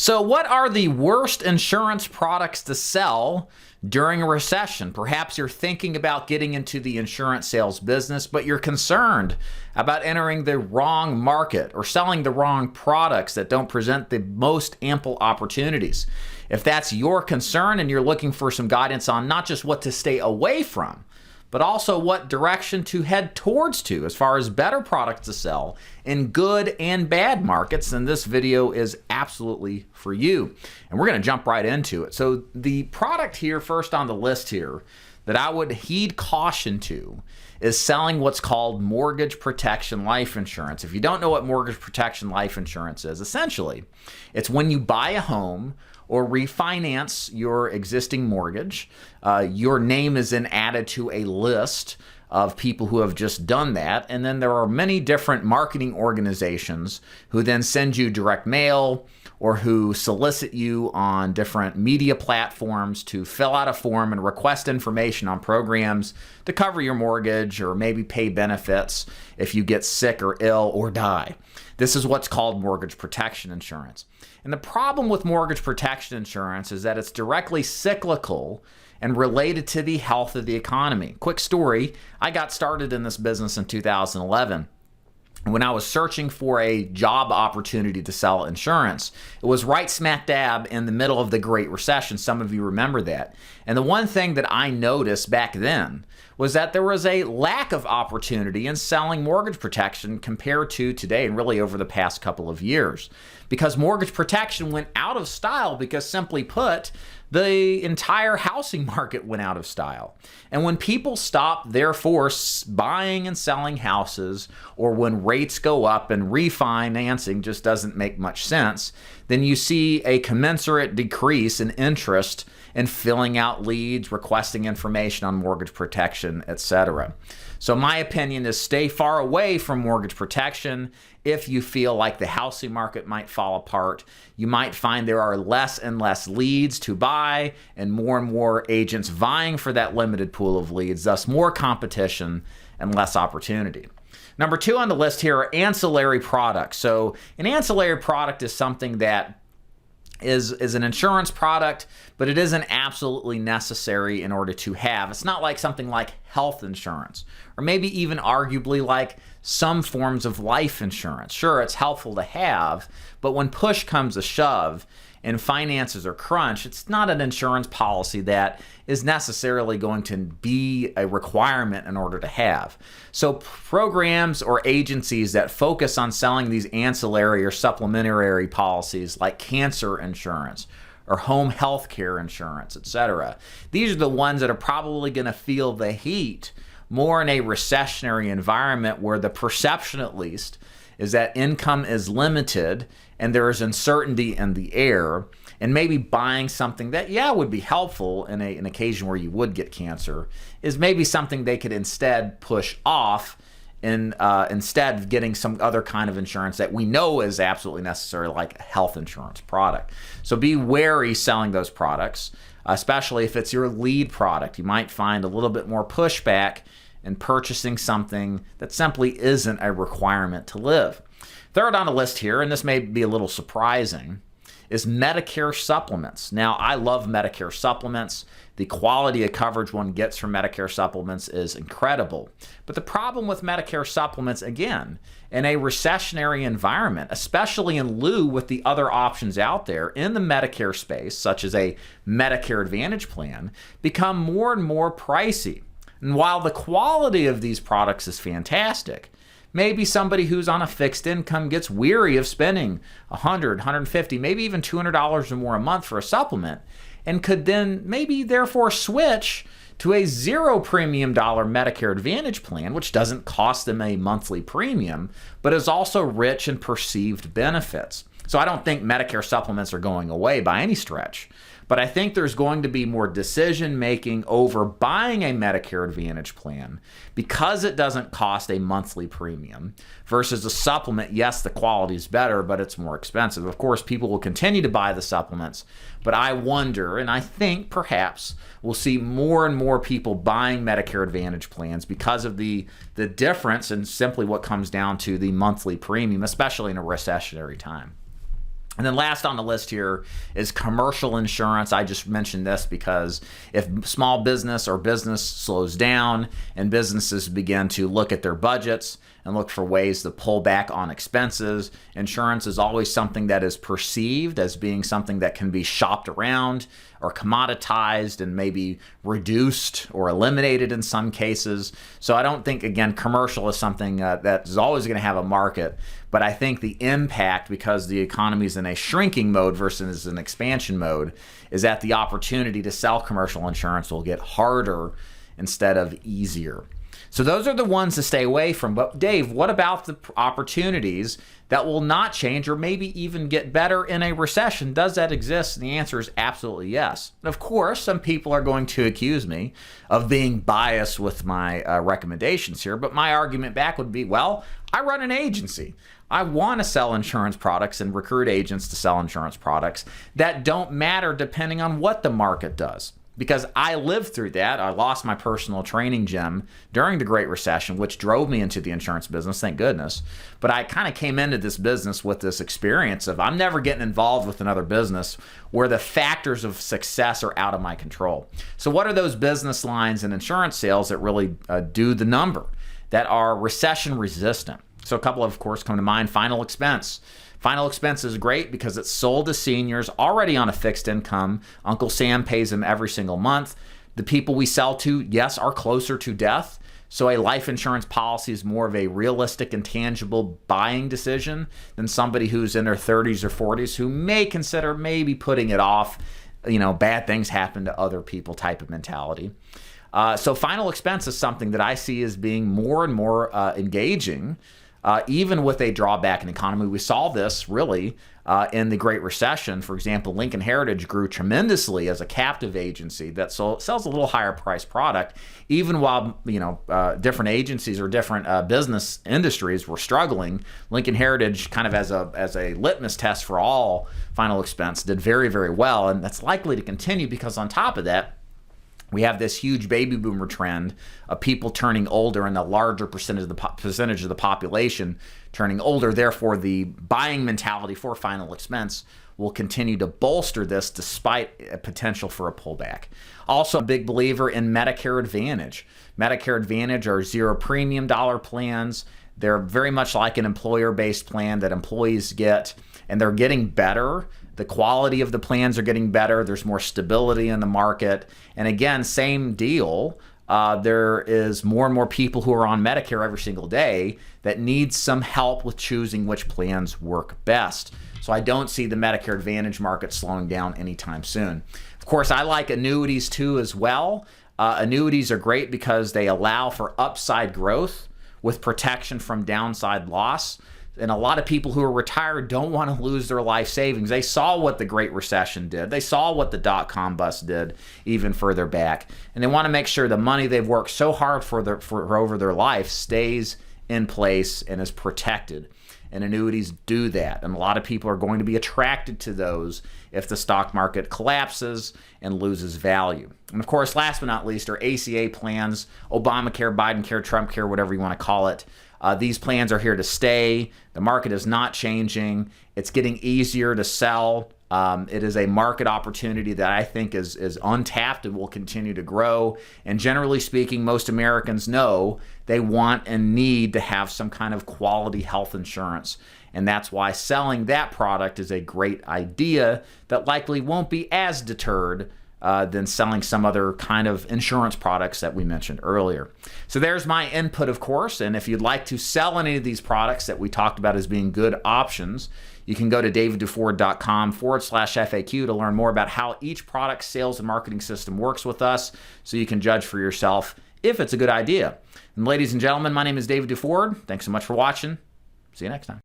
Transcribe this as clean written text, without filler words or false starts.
So what are the worst insurance products to sell during a recession? Perhaps you're thinking about getting into the insurance sales business, but you're concerned about entering the wrong market or selling the wrong products that don't present the most ample opportunities. If that's your concern and you're looking for some guidance on not just what to stay away from, but also what direction to head towards as far as better products to sell in good and bad markets, then this video is absolutely for you. And we're going to jump right into it. So the product here first on the list here that I would heed caution to is selling what's called mortgage protection life insurance. If you don't know what mortgage protection life insurance is, essentially, it's when you buy a home or refinance your existing mortgage, your name is then added to a list of people who have just done that. And then there are many different marketing organizations who then send you direct mail or who solicit you on different media platforms to fill out a form and request information on programs to cover your mortgage or maybe pay benefits if you get sick or ill or die. This is what's called mortgage protection insurance. And the problem with mortgage protection insurance is that it's directly cyclical and related to the health of the economy. Quick story, I got started in this business in 2011. When I was searching for a job opportunity to sell insurance, it was right smack dab in the middle of the Great Recession. Some of you remember that. And the one thing that I noticed back then was that there was a lack of opportunity in selling mortgage protection compared to today and really over the past couple of years. Because mortgage protection went out of style because, simply put, the entire housing market went out of style. And when people stop, therefore, buying and selling houses, or when rates go up and refinancing just doesn't make much sense, then you see a commensurate decrease in interest in filling out leads, requesting information on mortgage protection, etc. So my opinion is stay far away from mortgage protection. If you feel like the housing market might fall apart, you might find there are less and less leads to buy and more agents vying for that limited pool of leads, thus more competition and less opportunity. Number 2 on the list here are ancillary products. So an ancillary product is something that is an insurance product, but it isn't absolutely necessary in order to have. It's not like something like health insurance, or maybe even arguably like some forms of life insurance. Sure, it's helpful to have, but when push comes to shove and finances are crunched, it's not an insurance policy that is necessarily going to be a requirement in order to have. So programs or agencies that focus on selling these ancillary or supplementary policies like cancer insurance or home health care insurance, etc. These are the ones that are probably going to feel the heat more in a recessionary environment where the perception, at least, is that income is limited and there is uncertainty in the air, and maybe buying something that, would be helpful in an occasion where you would get cancer is maybe something they could instead push off instead of getting some other kind of insurance that we know is absolutely necessary, like a health insurance product. So be wary selling those products, especially if it's your lead product. You might find a little bit more pushback in purchasing something that simply isn't a requirement to live. Third on the list here, and this may be a little surprising, is Medicare supplements. Now, I love Medicare supplements. The quality of coverage one gets from Medicare supplements is incredible. But the problem with Medicare supplements, again, in a recessionary environment, especially in lieu with the other options out there in the Medicare space, such as a Medicare Advantage plan, become more and more pricey. And while the quality of these products is fantastic, maybe somebody who's on a fixed income gets weary of spending $100, $150, maybe even $200 or more a month for a supplement, and could then maybe therefore switch to a $0 premium Medicare Advantage plan, which doesn't cost them a monthly premium, but is also rich in perceived benefits. So I don't think Medicare supplements are going away by any stretch, but I think there's going to be more decision making over buying a Medicare Advantage plan because it doesn't cost a monthly premium versus a supplement. Yes, the quality is better, but it's more expensive. Of course, people will continue to buy the supplements, but I wonder, and I think perhaps we'll see more and more people buying Medicare Advantage plans because of the difference in simply what comes down to the monthly premium, especially in a recessionary time. And then last on the list here is commercial insurance. I just mentioned this because if small business or business slows down and businesses begin to look at their budgets and look for ways to pull back on expenses, insurance is always something that is perceived as being something that can be shopped around or commoditized and maybe reduced or eliminated in some cases. So I don't think, again, commercial is something that is always going to have a market. But I think the impact, because the economy is in a shrinking mode versus an expansion mode, is that the opportunity to sell commercial insurance will get harder instead of easier. So those are the ones to stay away from. But Dave, what about the opportunities that will not change or maybe even get better in a recession? Does that exist? And the answer is absolutely yes. Of course, some people are going to accuse me of being biased with my recommendations here, but my argument back would be, well, I run an agency. I want to sell insurance products and recruit agents to sell insurance products that don't matter depending on what the market does. Because I lived through that. I lost my personal training gym during the Great Recession, which drove me into the insurance business, thank goodness. But I kind of came into this business with this experience of I'm never getting involved with another business where the factors of success are out of my control. So what are those business lines in insurance sales that really do the number, that are recession resistant? So a couple of course, come to mind. Final expense. Final expense is great because it's sold to seniors already on a fixed income. Uncle Sam pays them every single month. The people we sell to, yes, are closer to death. So a life insurance policy is more of a realistic and tangible buying decision than somebody who's in their 30s or 40s who may consider maybe putting it off. You know, bad things happen to other people type of mentality. So final expense is something that I see as being more and more engaging. Even with a drawback in the economy. We saw this really in the Great Recession. For example, Lincoln Heritage grew tremendously as a captive agency that sells a little higher priced product, even while different agencies or different business industries were struggling. Lincoln Heritage, kind of as a litmus test for all final expense, did very, very well, and that's likely to continue because on top of that, we have this huge baby boomer trend of people turning older and a larger percentage of the population turning older. Therefore, the buying mentality for final expense will continue to bolster this despite a potential for a pullback. Also, a big believer in Medicare Advantage. Medicare Advantage are zero premium dollar plans. They're very much like an employer-based plan that employees get, and they're getting better. The quality of the plans are getting better. There's more stability in the market. And again, same deal. There is more and more people who are on Medicare every single day that need some help with choosing which plans work best. So I don't see the Medicare Advantage market slowing down anytime soon. Of course, I like annuities too as well. Annuities are great because they allow for upside growth with protection from downside loss. And a lot of people who are retired don't want to lose their life savings. They saw what the Great Recession did. They saw what the dot-com bust did even further back. And they want to make sure the money they've worked so hard for over their life stays in place and is protected. And annuities do that. And a lot of people are going to be attracted to those if the stock market collapses and loses value. And of course, last but not least, are ACA plans, Obamacare, Biden care, Trump care, whatever you want to call it. These plans are here to stay. The market is not changing. It's getting easier to sell. It is a market opportunity that I think is untapped and will continue to grow. And generally speaking, most Americans know they want and need to have some kind of quality health insurance. And that's why selling that product is a great idea that likely won't be as deterred than selling some other kind of insurance products that we mentioned earlier. So there's my input, of course, and if you'd like to sell any of these products that we talked about as being good options, you can go to davidduford.com/FAQ to learn more about how each product sales and marketing system works with us so you can judge for yourself if it's a good idea. And ladies and gentlemen, my name is David Duford. Thanks so much for watching. See you next time.